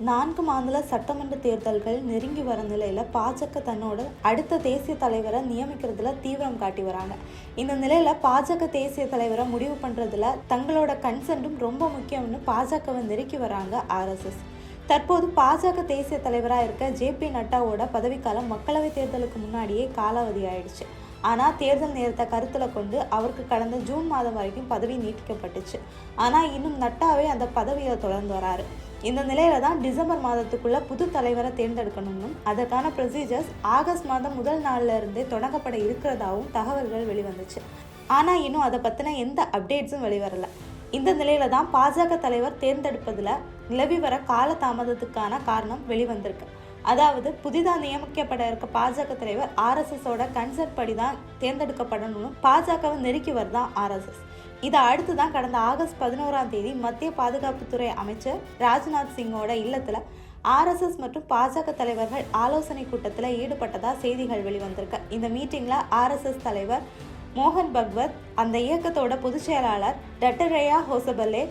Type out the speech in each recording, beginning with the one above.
4 மாநில சட்டமன்ற தேர்தல்கள் நெருங்கி வர நிலையில் பாஜக தன்னோட அடுத்த தேசிய தலைவரை நியமிக்கிறதுல தீவிரம் காட்டி வராங்க. இந்த நிலையில் பாஜக தேசிய தலைவரை முடிவு பண்ணுறதுல தங்களோட கன்சென்ட்டும் ரொம்ப முக்கியம்னு பாஜகவை நெருக்கி வராங்க RSS. தற்போது பாஜக தேசிய தலைவராக இருக்க JP நட்டாவோட பதவிக்காலம் மக்களவை தேர்தலுக்கு முன்னாடியே காலாவதி ஆயிடுச்சு. ஆனால் தேர்தல் நேரத்தை கருத்தில் கொண்டு அவருக்கு கடந்த ஜூன் மாதம் வரைக்கும் பதவி நீட்டிக்கப்பட்டுச்சு. ஆனால் இன்னும் நட்டாவே அந்த பதவியை தொடர்ந்து வராரு. இந்த நிலையில தான் டிசம்பர் மாதத்துக்குள்ள புது தலைவரை தேர்ந்தெடுக்கணும்னு அதற்கான ப்ரொசீஜர்ஸ் ஆகஸ்ட் மாதம் முதல் நாள்ல இருந்தே தொடங்கப்பட இருக்கிறதாவும் தகவல்கள் வெளிவந்துச்சு. ஆனால் இன்னும் அதை பற்றின எந்த அப்டேட்ஸும் வெளிவரல. இந்த நிலையில தான் பாஜக தலைவர் தேர்ந்தெடுப்பதில் நிலவி வர கால தாமதத்துக்கான காரணம் வெளிவந்திருக்கு. அதாவது புதிதாக நியமிக்கப்பட இருக்க பாஜக தலைவர் RSSோட கன்சென்ட் படி தான் தேர்ந்தெடுக்கப்படணும்னு பாஜகவை நெருக்கி வருதான் RSS. இதை அடுத்து தான் கடந்த ஆகஸ்ட் 11ஆம் தேதி மத்திய பாதுகாப்புத்துறை அமைச்சர் ராஜ்நாத் சிங்கோட இல்லத்தில் RSS மற்றும் பாஜக தலைவர்கள் ஆலோசனை கூட்டத்தில் ஈடுபட்டதா செய்திகள் வெளிவந்திருக்கு. இந்த மீட்டிங்கில் RSS தலைவர் மோகன் பகவத், அந்த இயக்கத்தோட பொதுச் செயலாளர் டட்டரேயா ஹோசபல்லே,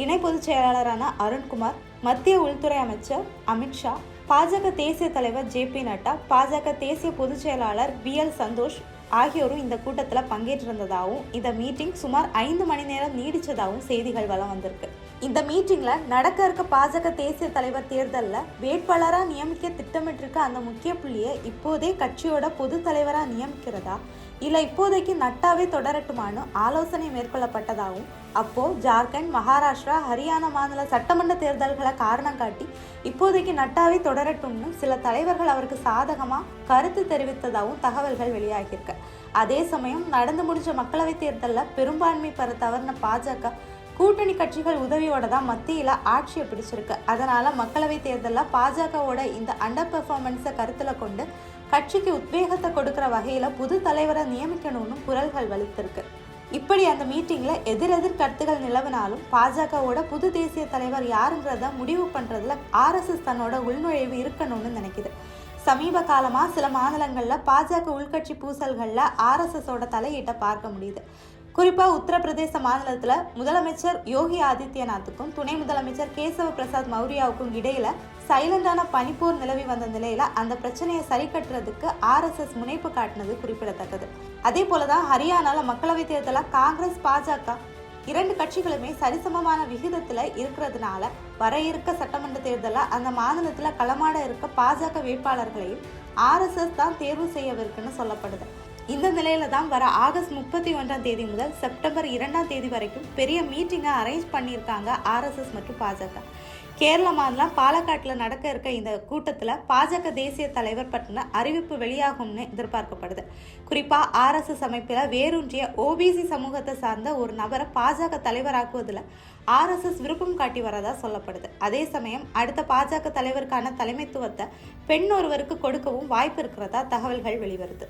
இணை பொதுச் செயலாளரான அருண்குமார், மத்திய உள்துறை அமைச்சர் அமித்ஷா, பாஜக தேசிய தலைவர் JP நட்டா, பாஜக தேசிய பொதுச் செயலாளர் BL சந்தோஷ் ஆகியோரும் இந்த கூட்டத்தில் பங்கேற்றிருந்ததாகவும் இந்த மீட்டிங் சுமார் 5 மணி நேரம் நீடிச்சதாகவும் செய்திகள் வலம் வந்திருக்கு. இந்த மீட்டிங்ல நடக்க இருக்க பாஜக தேசிய தலைவர் தேர்தலில் வேட்பாளராக நியமிக்க திட்டமிட்டிருக்க அந்த முக்கிய புள்ளியை இப்போதே கட்சியோட பொது தலைவராக நியமிக்கிறதா இல்லை இப்போதைக்கு நட்டாவே தொடரட்டுமான்னு ஆலோசனை மேற்கொள்ளப்பட்டதாகவும், அப்போ ஜார்க்கண்ட், மகாராஷ்டிரா, ஹரியானா மாநில சட்டமன்ற தேர்தல்களை காரணம் காட்டி இப்போதைக்கு நட்டாவே தொடரட்டும்னு சில தலைவர்கள் அவருக்கு சாதகமாக கருத்து தெரிவித்ததாகவும் தகவல்கள் வெளியாகியிருக்கு. அதே சமயம் நடந்து முடிஞ்ச மக்களவை தேர்தலில் பெரும்பான்மை பெற தவறின பாஜக கூட்டணி கட்சிகள் உதவியோட தான் மத்தியில் ஆட்சியை பிடிச்சிருக்கு. அதனால மக்களவை தேர்தலில் பாஜகவோட இந்த அண்டர் பெர்ஃபார்மன்ஸை கருத்தில் கொண்டு கட்சிக்கு உத்வேகத்தை கொடுக்குற வகையில் புது தலைவரை நியமிக்கணும்னு குரல்கள் வலுத்திருக்கு. இப்படி அந்த மீட்டிங்கில் எதிரெதிர் கருத்துகள் நிலவினாலும் பாஜகவோட புது தேசிய தலைவர் யாருங்கிறத முடிவு பண்ணுறதுல RSS தன்னோட உள்நுழைவு இருக்கணும்னு நினைக்குது. சமீப காலமாக சில மாநிலங்களில் பாஜக உள்கட்சி பூசல்களில் RSSோட தலையீட்டை பார்க்க முடியுது. குறிப்பாக உத்தரப்பிரதேச மாநிலத்தில் முதலமைச்சர் யோகி ஆதித்யநாத்துக்கும் துணை முதலமைச்சர் கேசவ பிரசாத் மௌரியாவுக்கும் இடையில சைலண்டான பனிப்போர் நிலவி வந்த நிலையில அந்த பிரச்சனையை சரி கட்டுறதுக்கு RSS முனைப்பு காட்டினது குறிப்பிடத்தக்கது. அதே போலதான் ஹரியானால மக்களவை தேர்தலில் காங்கிரஸ், பாஜக 2 கட்சிகளுமே சரிசமமான விகிதத்துல இருக்கிறதுனால வர இருக்க சட்டமன்ற தேர்தலில் அந்த மாநிலத்துல களமாட இருக்க பாஜக வேட்பாளர்களையும் RSS தான் தேர்வு செய்யவிருக்குன்னு சொல்லப்படுது. இந்த நிலையில தான் வர ஆகஸ்ட் 31ஆம் தேதி முதல் செப்டம்பர் 2ஆம் தேதி வரைக்கும் பெரிய மீட்டிங்கை அரேஞ்ச் பண்ணியிருக்காங்க RSS மற்றும் பாஜக. கேரள மாநிலம் பாலக்காட்டில் நடக்க இருக்க இந்த கூட்டத்தில் பாஜக தேசிய தலைவர் பற்றின அறிவிப்பு வெளியாகும்னு எதிர்பார்க்கப்படுது. குறிப்பாக RSS அமைப்பில் வேரூன்றிய OBC சமூகத்தை சார்ந்த ஒரு நபரை பாஜக தலைவராக்குவதில் RSS விருப்பம் காட்டி வரதா சொல்லப்படுது. அதே சமயம் அடுத்த பாஜக தலைவருக்கான தலைமைத்துவத்தை பெண் ஒருவருக்கு கொடுக்கவும் வாய்ப்பு இருக்கிறதா தகவல்கள் வெளிவருது.